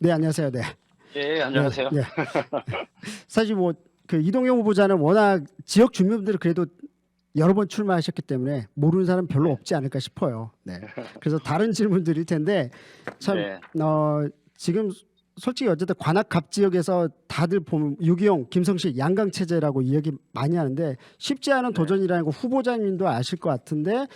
네, 안녕하세요. 네. 예, 네, 안녕하세요. 네. 사실 뭐 그 이동영 후보자는 워낙 지역 주민들을 그래도 여러 번 출마하셨기 때문에 모르는 사람 별로 네, 없지 않을까 싶어요. 네. 그래서 다른 질문 드릴 텐데 참, 네, 지금 솔직히 어쨌든 관악갑 지역에서 다들 보면 유기용, 김성식 양강 체제라고 이야기 많이 하는데 쉽지 않은 네. 도전이라는 거 후보자님도 아실 것 같은데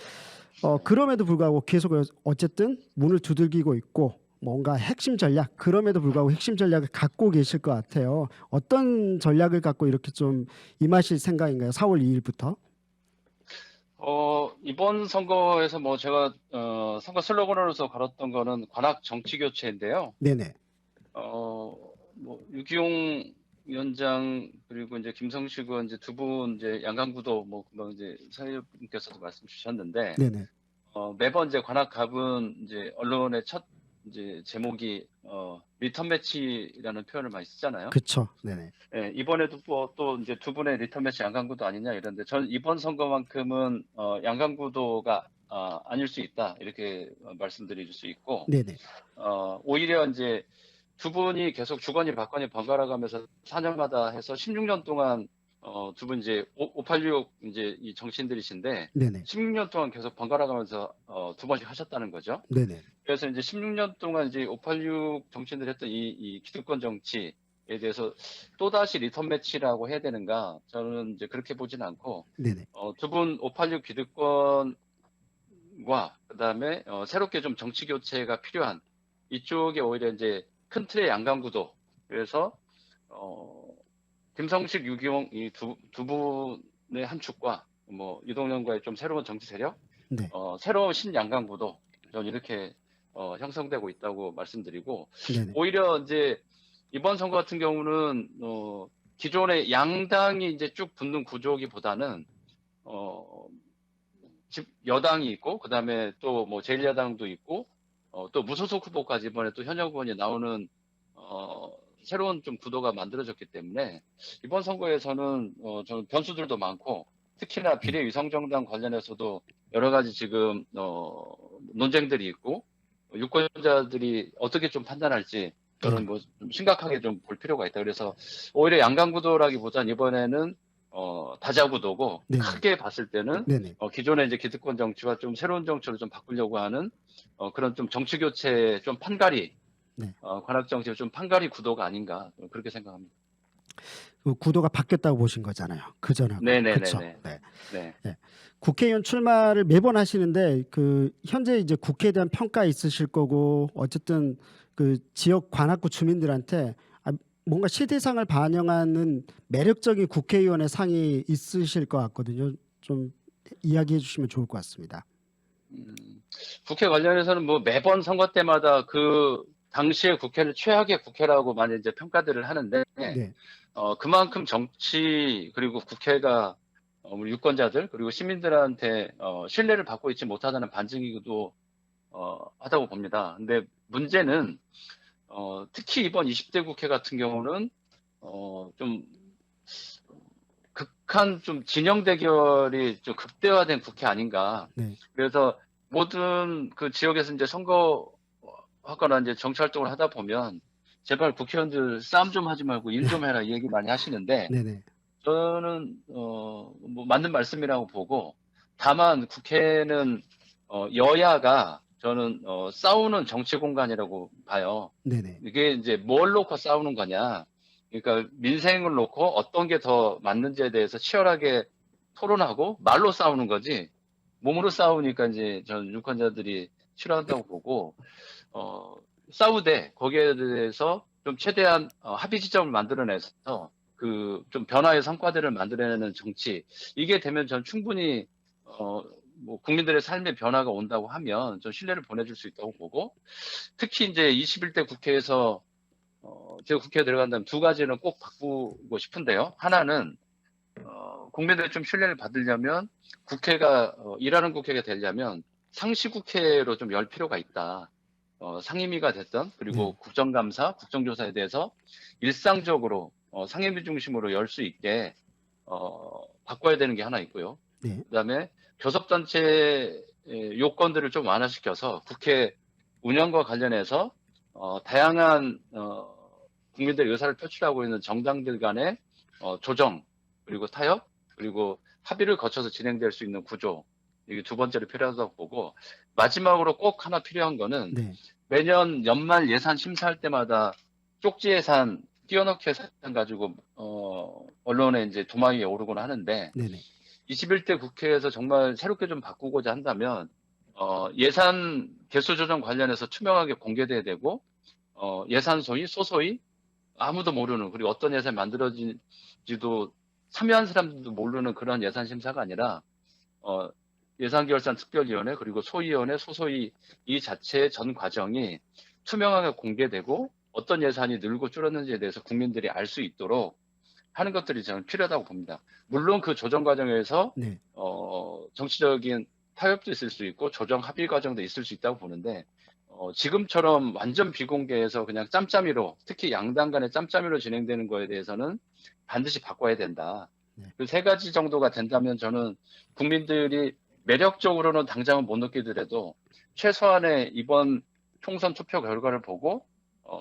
그럼에도 불구하고 계속 어쨌든 문을 두들기고 있고 뭔가 핵심 전략, 그럼에도 불구하고 핵심 전략을 갖고 계실 것 같아요. 어떤 전략을 갖고 이렇게 좀 임하실 생각인가요? 4월 2일부터? 이번 선거에서 뭐 제가, 선거 슬로건으로서 걸었던 거는 관악 정치 교체인데요. 네네. 뭐, 유기용 위원장, 그리고 이제 김성식 의원 이제 두 분 이제 양강구도 뭐, 금방 이제 사회분께서도 말씀 주셨는데, 네네. 매번 이제 관악 갑은 이제 언론의 첫 이제 제목이, 리턴 매치라는 표현을 많이 쓰잖아요. 그쵸. 네네. 예, 이번에도 또 이제 두 분의 리턴 매치 양강구도 아니냐 이런데 전 이번 선거만큼은 양강구도가 아닐 수 있다 이렇게 말씀드릴 수 있고 네네. 오히려 이제 두 분이 계속 주거니 받거니 번갈아 가면서 4년마다 해서 16년 동안 두 분 이제 586 이제 이 정치인들이신데 네네. 16년 동안 계속 번갈아 가면서 두 번씩 하셨다는 거죠. 네네. 그래서 이제 16년 동안 이제 586 정치인들이 했던 이 기득권 정치에 대해서 또다시 리턴 매치라고 해야 되는가? 저는 이제 그렇게 보진 않고, 네네. 두 분 586 기득권과 그다음에 새롭게 좀 정치 교체가 필요한 이쪽에 오히려 이제 큰 틀의 양강구도. 그래서 어, 김성식, 유기용 이 두 분의 한 축과 뭐 이동영과의 좀 새로운 정치 세력, 네. 새로운 신양강구도 저는 이렇게 형성되고 있다고 말씀드리고 네네. 오히려 이제 이번 선거 같은 경우는 기존의 양당이 이제 쭉 붙는 구조기보다는 어, 여당이 있고 그다음에 또 뭐 제1야당도 있고 또 무소속 후보까지 이번에 또 현역 의원이 나오는 어, 새로운 좀 구도가 만들어졌기 때문에 이번 선거에서는 저는 변수들도 많고 특히나 네. 비례위성정당 관련해서도 여러 가지 지금 논쟁들이 있고 유권자들이 어떻게 좀 판단할지 저는 네네. 뭐 좀 심각하게 좀 볼 필요가 있다. 그래서 오히려 양강구도라기보단 이번에는 다자구도고 네네. 크게 봤을 때는 네네. 기존의 이제 기득권 정치와 좀 새로운 정치로 좀 바꾸려고 하는 그런 좀 정치 교체 좀 판가리 네. 관악 정치의 좀 판가리 구도가 아닌가 그렇게 생각합니다. 그 구도가 바뀌었다고 보신 거잖아요. 그전하고. 그쵸. 네네네네. 네. 네. 네. 국회의원 출마를 매번 하시는데 그 현재 이제 국회에 대한 평가 있으실 거고 어쨌든 그 지역 관악구 주민들한테 뭔가 시대상을 반영하는 매력적인 국회의원의 상이 있으실 것 같거든요. 좀 이야기해 주시면 좋을 것 같습니다. 음, 국회 관련해서는 뭐 매번 선거 때마다 그 당시의 국회를 최악의 국회라고 많이 이제 평가들을 하는데 네. 그만큼 정치 그리고 국회가 우리 유권자들 그리고 시민들한테 신뢰를 받고 있지 못하다는 반증이기도 하다고 봅니다. 근데 문제는 특히 이번 20대 국회 같은 경우는 좀 극한 좀 진영 대결이 좀 극대화된 국회 아닌가. 네. 그래서 모든 그 지역에서 이제 선거하거나 이제 정치 활동을 하다 보면 제발 국회의원들 싸움 좀 하지 말고 일 좀 해라 이 얘기 많이 하시는데 네네. 저는 뭐 맞는 말씀이라고 보고 다만 국회는 여야가 저는 싸우는 정치 공간이라고 봐요. 네네. 이게 이제 뭘 놓고 싸우는 거냐. 그러니까 민생을 놓고 어떤 게 더 맞는지에 대해서 치열하게 토론하고 말로 싸우는 거지. 몸으로 싸우니까 이제 저는 유권자들이 싫어한다고 보고 어, 싸우되 거기에 대해서 좀 최대한 합의 지점을 만들어내서 그 좀 변화의 성과들을 만들어내는 정치 이게 되면 전 충분히 뭐 국민들의 삶의 변화가 온다고 하면 좀 신뢰를 보내줄 수 있다고 보고 특히 이제 21대 국회에서 제가 국회에 들어간다면 두 가지는 꼭 바꾸고 싶은데요. 하나는 국민들의 좀 신뢰를 받으려면 국회가 일하는 국회가 되려면 상시 국회로 좀 열 필요가 있다. 상임위가 됐던 그리고 네. 국정감사, 국정조사에 대해서 일상적으로 상임위 중심으로 열 수 있게 바꿔야 되는 게 하나 있고요. 네. 그다음에 교섭단체 요건들을 좀 완화시켜서 국회 운영과 관련해서 다양한 국민들의 의사를 표출하고 있는 정당들 간의 조정 그리고 타협 그리고 합의를 거쳐서 진행될 수 있는 구조 이게 두 번째로 필요하다고 보고 마지막으로 꼭 하나 필요한 거는 네, 매년 연말 예산 심사할 때마다 쪽지 예산 띄어넣기 예산 가지고 언론에 이제 도마 위에 오르곤 하는데 네네, 21대 국회에서 정말 새롭게 좀 바꾸고자 한다면 예산 개수 조정 관련해서 투명하게 공개돼야 되고 예산 소위 소소위 아무도 모르는 그리고 어떤 예산이 만들어진지도 참여한 사람들도 모르는 그런 예산 심사가 아니라 예산결산특별위원회 그리고 소위원회 소소위 이 자체의 전 과정이 투명하게 공개되고 어떤 예산이 늘고 줄었는지에 대해서 국민들이 알 수 있도록 하는 것들이 저는 필요하다고 봅니다. 물론 그 조정 과정에서 네, 정치적인 타협도 있을 수 있고 조정 합의 과정도 있을 수 있다고 보는데 지금처럼 완전 비공개해서 그냥 짬짬이로 특히 양당 간의 짬짬이로 진행되는 거에 대해서는 반드시 바꿔야 된다. 네. 그 세 가지 정도가 된다면 저는 국민들이 매력적으로는 당장은 못 느끼더라도 최소한의 이번 총선 투표 결과를 보고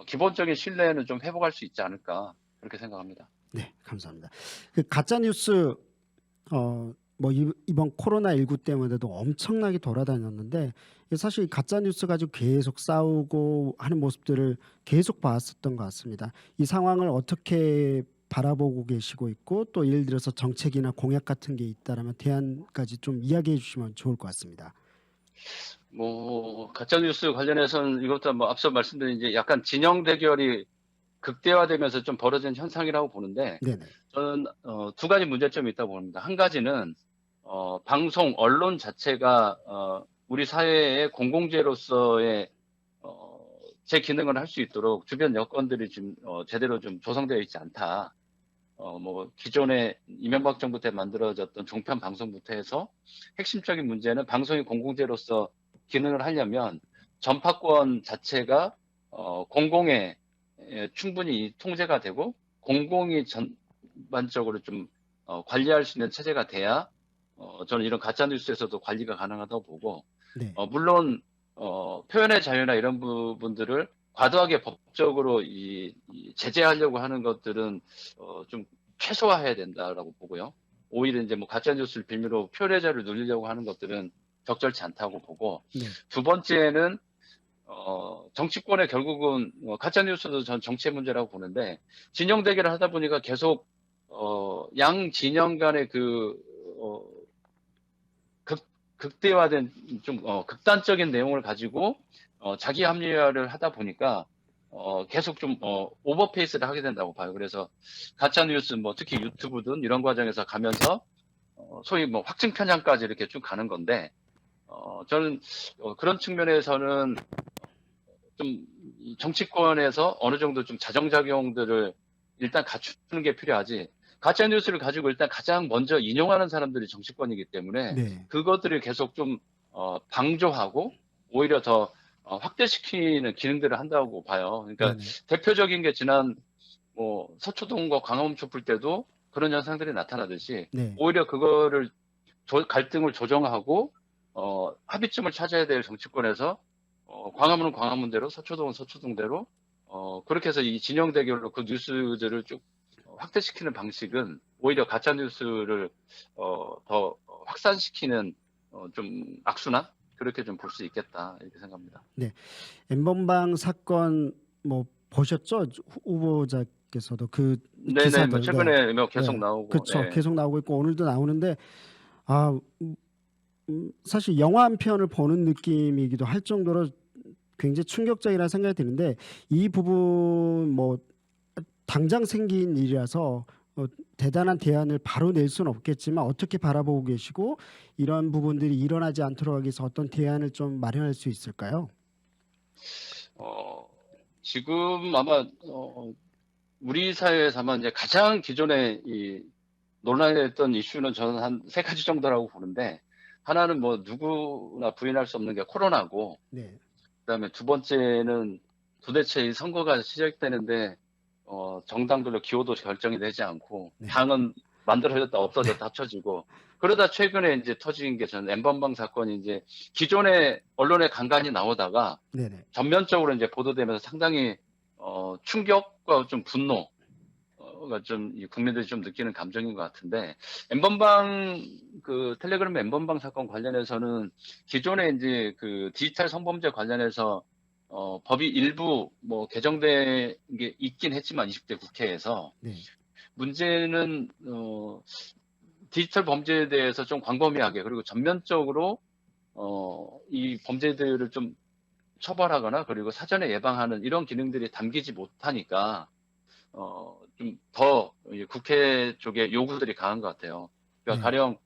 기본적인 신뢰는 좀 회복할 수 있지 않을까 그렇게 생각합니다. 네, 감사합니다. 그 가짜 뉴스 뭐 이번 코로나19 때문에도 엄청나게 돌아다녔는데 사실 가짜 뉴스 가지고 계속 싸우고 하는 모습들을 계속 봤었던 것 같습니다. 이 상황을 어떻게 바라보고 계시고 있고 또 예를 들어서 정책이나 공약 같은 게 있다라면 대안까지 좀 이야기해 주시면 좋을 것 같습니다. 가짜뉴스 관련해서는 이것도 뭐 앞서 말씀드린 이제 약간 진영 대결이 극대화되면서 좀 벌어진 현상이라고 보는데 네네. 저는 두 가지 문제점이 있다고 봅니다. 한 가지는 방송 언론 자체가 우리 사회의 공공재로서의 제 기능을 할 수 있도록 주변 여건들이 좀 제대로 좀 조성되어 있지 않다. 기존에 이명박 정부 때 만들어졌던 종편 방송부터 해서 핵심적인 문제는 방송이 공공재로서 기능을 하려면 전파권 자체가 공공에 충분히 통제가 되고 공공이 전반적으로 좀 관리할 수 있는 체제가 돼야 저는 이런 가짜 뉴스에서도 관리가 가능하다고 보고 네. 물론 표현의 자유나 이런 부분들을 과도하게 법적으로 제재하려고 하는 것들은 좀 최소화해야 된다라고 보고요. 오히려 이제 뭐 가짜 뉴스를 빌미로 표현의 자유를 누리려고 하는 것들은 적절치 않다고 보고 네. 두 번째는 정치권에 결국은 가짜 뉴스도 전 정치의 문제라고 보는데 진영 대결을 하다 보니까 계속 양 진영 간의 극대화된 좀 극단적인 내용을 가지고 자기 합리화를 하다 보니까 계속 좀 오버페이스를 하게 된다고 봐요. 그래서 가짜 뉴스 뭐 특히 유튜브든 이런 과정에서 가면서 소위 뭐 확증 편향까지 이렇게 쭉 가는 건데 저는 그런 측면에서는 좀 정치권에서 어느 정도 좀 자정작용들을 일단 갖추는 게 필요하지. 가짜 뉴스를 가지고 일단 가장 먼저 인용하는 사람들이 정치권이기 때문에 네. 그것들을 계속 좀 방조하고 오히려 더 확대시키는 기능들을 한다고 봐요. 그러니까 네네. 대표적인 게 지난 서초동과 광화문 촛불 때도 그런 현상들이 나타나듯이 네. 오히려 그거를 갈등을 조정하고 합의점을 찾아야 될 정치권에서 광화문은 광화문대로 서초동은 서초동대로 그렇게 해서 이 진영 대결로 그 뉴스들을 쭉 확대시키는 방식은 오히려 가짜 뉴스를 더 확산시키는 좀 악순환 그렇게 좀 볼 수 있겠다 이렇게 생각합니다. 엠번방 사건 뭐 보셨죠? 후보자께서도 그 네네, 뭐 기사들. 네. 최근에 뭐 계속 네. 나오고, 그렇죠. 네. 계속 나오고 있고 오늘도 나오는데 아 사실 영화 한 편을 보는 느낌이기도 할 정도로 굉장히 충격적이라는 생각이 드는데 이 부분 뭐 당장 생긴 일이라서 대단한 대안을 바로 낼 수는 없겠지만 어떻게 바라보고 계시고 이런 부분들이 일어나지 않도록 하기 위해서 어떤 대안을 좀 마련할 수 있을까요? 지금 아마 우리 사회에서 아마 이제 가장 기존에 논란이 됐던 이슈는 저는 한 세 가지 정도라고 보는데 하나는 뭐 누구나 부인할 수 없는 게 코로나고 네. 그다음에 두 번째는 도대체 이 선거가 시작되는데 정당별로 기호도 결정이 되지 않고 네. 당은 만들어졌다 없어졌다 합쳐지고 그러다 최근에 이제 터진 게 저는 N번방 사건이 이제 기존의 언론에 간간히 나오다가 네네. 전면적으로 이제 보도되면서 상당히 충격과 좀 분노가 좀 국민들이 좀 느끼는 감정인 것 같은데 N번방 그 텔레그램 N번방 사건 관련해서는 기존에 이제 그 디지털 성범죄 관련해서 법이 일부 뭐 개정된 게 있긴 했지만 20대 국회에서 네. 문제는 디지털 범죄에 대해서 좀 광범위하게 그리고 전면적으로 이 범죄들을 좀 처벌하거나 그리고 사전에 예방하는 이런 기능들이 담기지 못하니까 좀 더 국회 쪽에 요구들이 강한 것 같아요. 그러니까 네. 가령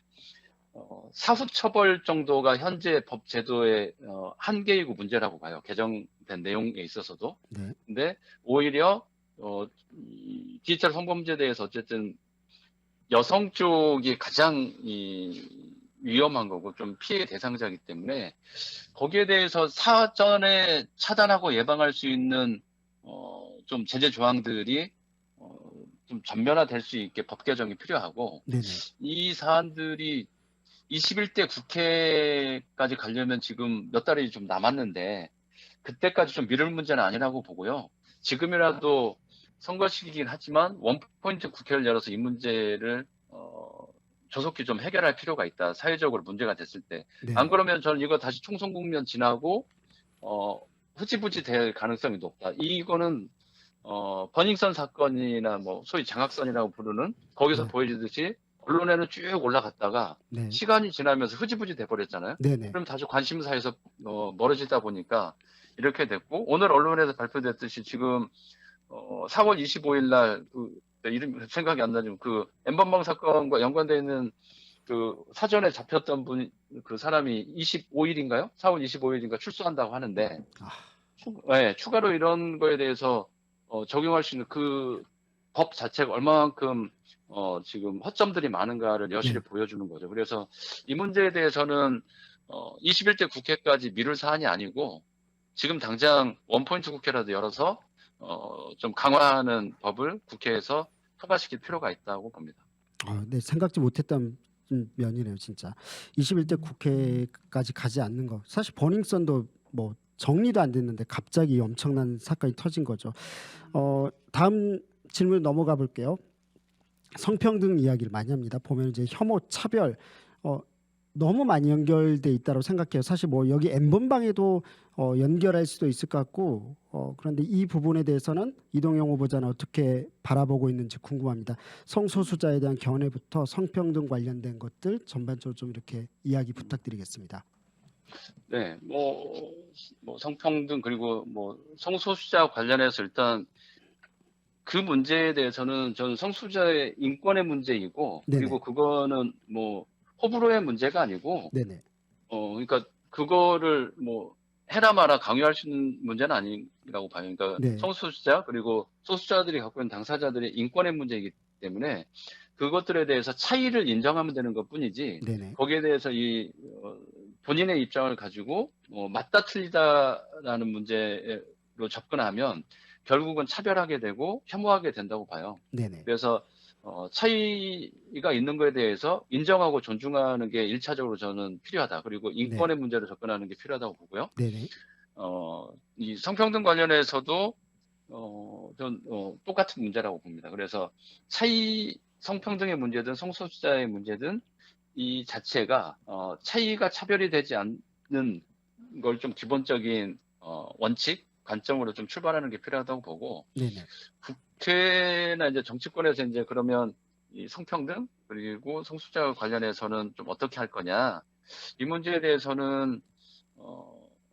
사후 처벌 정도가 현재 법 제도의 한계이고 문제라고 봐요. 개정된 내용에 있어서도. 네. 근데 오히려 이 디지털 성범죄에 대해서 어쨌든 여성 쪽이 가장 위험한 거고 좀 피해 대상자이기 때문에 거기에 대해서 사전에 차단하고 예방할 수 있는 좀 제재 조항들이 좀 전면화될 수 있게 법 개정이 필요하고 네네. 이 사안들이 21대 국회까지 가려면 지금 몇 달이 좀 남았는데 그때까지 좀 미룰 문제는 아니라고 보고요. 지금이라도 선거 시기이긴 하지만 원포인트 국회를 열어서 이 문제를 조속히 좀 해결할 필요가 있다. 사회적으로 문제가 됐을 때. 안 네네. 그러면 저는 이거 다시 총선 국면 지나고 흐지부지 될 가능성이 높다. 이거는 버닝썬 사건이나 뭐 소위 장학선이라고 부르는 거기서 네. 보여주듯이 언론에는 쭉 올라갔다가 네. 시간이 지나면서 흐지부지 돼버렸잖아요. 네네. 그럼 다시 관심사에서 멀어지다 보니까 이렇게 됐고 오늘 언론에서 발표됐듯이 지금 4월 25일 날 이름 생각이 안 나지만 그 N번방 사건과 연관되어 있는 그 사전에 잡혔던 분 그 사람이 25일인가요? 4월 25일인가 출소한다고 하는데 아, 추가로 이런 거에 대해서 적용할 수 있는 그 법 자체가 얼마만큼 지금 허점들이 많은가를 여실히 네. 보여주는 거죠. 그래서 이 문제에 대해서는 21대 국회까지 미룰 사안이 아니고 지금 당장 원포인트 국회라도 열어서 좀 강화하는 법을 국회에서 통과시킬 필요가 있다고 봅니다. 네, 생각지 못했던 면이네요, 진짜. 21대 국회까지 가지 않는 거. 사실 버닝썬도 뭐 정리도 안 됐는데 갑자기 엄청난 사건이 터진 거죠. 다음 질문 넘어가 볼게요. 성평등 이야기를 많이 합니다. 보면 이제 혐오, 차별 너무 많이 연결돼 있다고 생각해요. 사실 뭐 여기 N번방에도 연결할 수도 있을 것 같고 그런데 이 부분에 대해서는 이동영 후보자는 어떻게 바라보고 있는지 궁금합니다. 성소수자에 대한 견해부터 성평등 관련된 것들 전반적으로 좀 이렇게 이야기 부탁드리겠습니다. 네, 뭐 성평등 그리고 뭐 성소수자 관련해서 일단 그 문제에 대해서는 저는 성소수자의 인권의 문제이고 네네. 그리고 그거는 뭐 호불호의 문제가 아니고 네네. 그러니까 그거를 뭐 해라 마라 강요할 수 있는 문제는 아니라고 봐요. 그러니까 네. 성소수자 그리고 소수자들이 갖고 있는 당사자들의 인권의 문제이기 때문에 그것들에 대해서 차이를 인정하면 되는 것뿐이지 네네. 거기에 대해서 본인의 입장을 가지고 맞다 틀리다라는 문제로 접근하면 결국은 차별하게 되고 혐오하게 된다고 봐요. 네네. 그래서 차이가 있는 거에 대해서 인정하고 존중하는 게 1차적으로 저는 필요하다. 그리고 네. 인권의 문제로 접근하는 게 필요하다고 보고요. 네네. 이 성평등 관련해서도 전 똑같은 문제라고 봅니다. 그래서 성평등의 문제든 성소수자의 문제든 이 자체가 차이가 차별이 되지 않는 걸 좀 기본적인 원칙, 관점으로 좀 출발하는 게 필요하다고 보고 네네. 국회나 이제 정치권에서 이제 그러면 이 성평등 그리고 성소수자 관련해서는 좀 어떻게 할 거냐 이 문제에 대해서는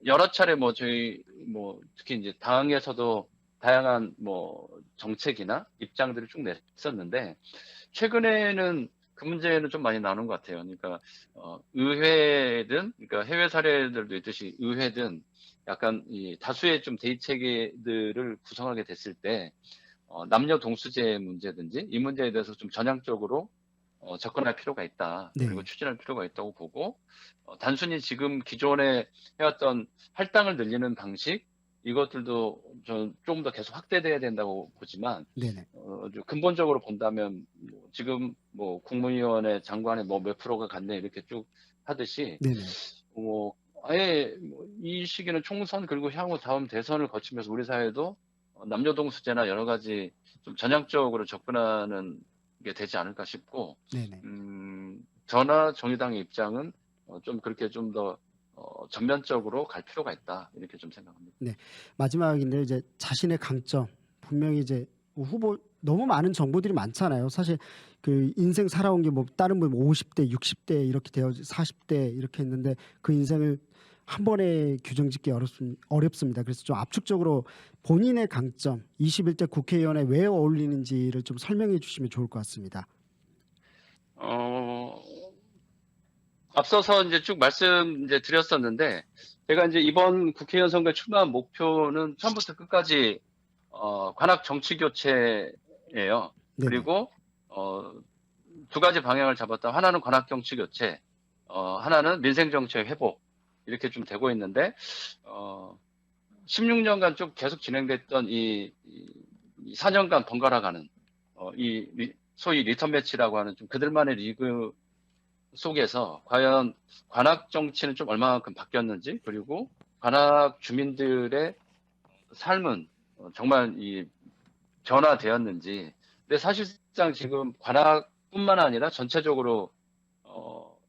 여러 차례 뭐 저희 뭐 특히 이제 당에서도 다양한 뭐 정책이나 입장들을 쭉 냈었는데 최근에는 그 문제는 좀 많이 나오는 것 같아요. 그러니까 의회든 그러니까 해외 사례들도 있듯이 의회든 약간 이 다수의 좀 대의 체계들을 구성하게 됐을 때 남녀 동수제 문제든지 이 문제에 대해서 좀 전향적으로 접근할 필요가 있다. 그리고 네. 추진할 필요가 있다고 보고 단순히 지금 기존에 해왔던 할당을 늘리는 방식 이것들도 저는 좀 더 계속 확대돼야 된다고 보지만 네네. 좀 근본적으로 본다면 뭐 지금 뭐 국무위원회 장관의 뭐 몇 프로가 갔네 이렇게 쭉 하듯이 네네. 뭐 아예 이 시기는 총선 그리고 향후 다음 대선을 거치면서 우리 사회도 남녀동수제나 여러 가지 좀 전향적으로 접근하는 게 되지 않을까 싶고 네네. 저나 정의당의 입장은 좀 그렇게 좀 더 전면적으로 갈 필요가 있다 이렇게 좀 생각합니다. 네. 마지막인데요. 이제 자신의 강점 분명히 이제 후보 너무 많은 정보들이 많잖아요. 사실 그 인생 살아온 게 뭐 다른 분 50대, 60대 이렇게 되어 40대 이렇게 했는데 그 인생을 한 번에 규정짓기 어렵습니다. 그래서 좀 압축적으로 본인의 강점, 21대 국회의원에 왜 어울리는지를 좀 설명해 주시면 좋을 것 같습니다. 어, 앞서서 이제 쭉 말씀 이제 드렸었는데 제가 이제 이번 국회의원 선거에 출마한 목표는 처음부터 끝까지 관악 정치 교체예요. 네네. 그리고 두 가지 방향을 잡았다. 하나는 관악 정치 교체, 하나는 민생 정치의 회복 이렇게 좀 되고 있는데 16년간 좀 계속 진행됐던 이 4년간 번갈아가는 소위 리턴 매치라고 하는 좀 그들만의 리그 속에서 과연 관악 정치는 좀 얼마만큼 바뀌었는지 그리고 관악 주민들의 삶은 정말 변화되었는지. 근데 사실상 지금 관악뿐만 아니라 전체적으로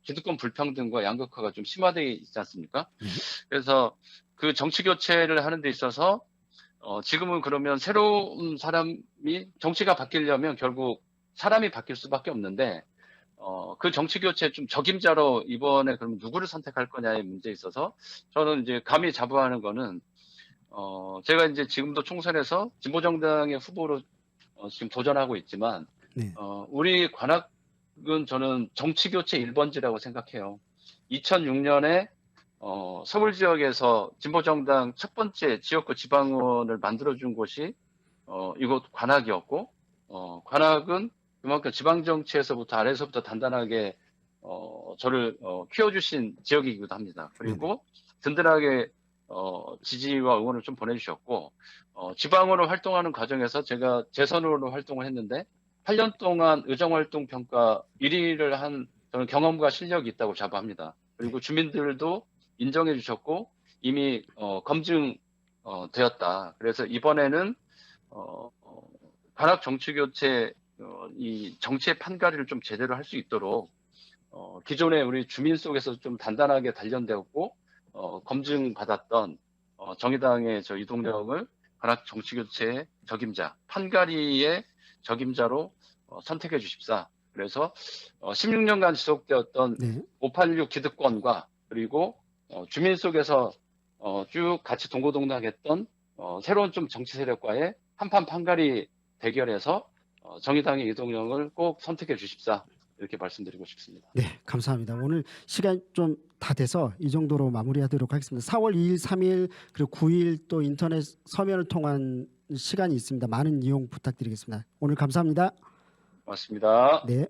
기득권 불평등과 양극화가 좀 심화되어 있지 않습니까? 네. 그래서 그 정치 교체를 하는 데 있어서 지금은 그러면 새로운 사람이 정치가 바뀌려면 결국 사람이 바뀔 수밖에 없는데 그 정치 교체 좀 적임자로 이번에 그럼 누구를 선택할 거냐의 문제에 있어서 저는 이제 감히 자부하는 거는 제가 이제 지금도 총선에서 진보정당의 후보로 지금 도전하고 있지만 네. 우리 관악은 저는 정치 교체 1번지라고 생각해요. 2006년에 서울 지역에서 진보정당 첫 번째 지역구 지방의원을 만들어준 곳이 이곳 관악이었고 관악은 그만큼 지방 정치에서부터 아래에서부터 단단하게 저를 키워주신 지역이기도 합니다. 네네. 그리고 든든하게 지지와 응원을 좀 보내주셨고 지방으로 활동하는 과정에서 제가 재선으로 활동을 했는데 8년 동안 의정활동 평가 1위를 한 저는 경험과 실력이 있다고 자부합니다. 그리고 주민들도 인정해 주셨고 이미 검증 되었다. 그래서 이번에는 관악 정치 교체 이 정치의 판가리를 좀 제대로 할 수 있도록 기존에 우리 주민 속에서 좀 단단하게 단련되었고 검증받았던 정의당의 저 이동영을 관악 정치 교체의 적임자, 판가리의 적임자로 선택해 주십사. 그래서 16년간 지속되었던 네. 586 기득권과 그리고 주민 속에서 쭉 같이 동고동락했던 새로운 좀 정치 세력과의 한판 판가리 대결에서 정의당의 이동영을 꼭 선택해 주십사. 이렇게 말씀드리고 싶습니다. 네, 감사합니다. 오늘 시간 좀 다 돼서 이 정도로 마무리하도록 하겠습니다. 4월 2일, 3일 그리고 9일 또 인터넷 서면을 통한 시간이 있습니다. 많은 이용 부탁드리겠습니다. 오늘 감사합니다. 고맙습니다. 네.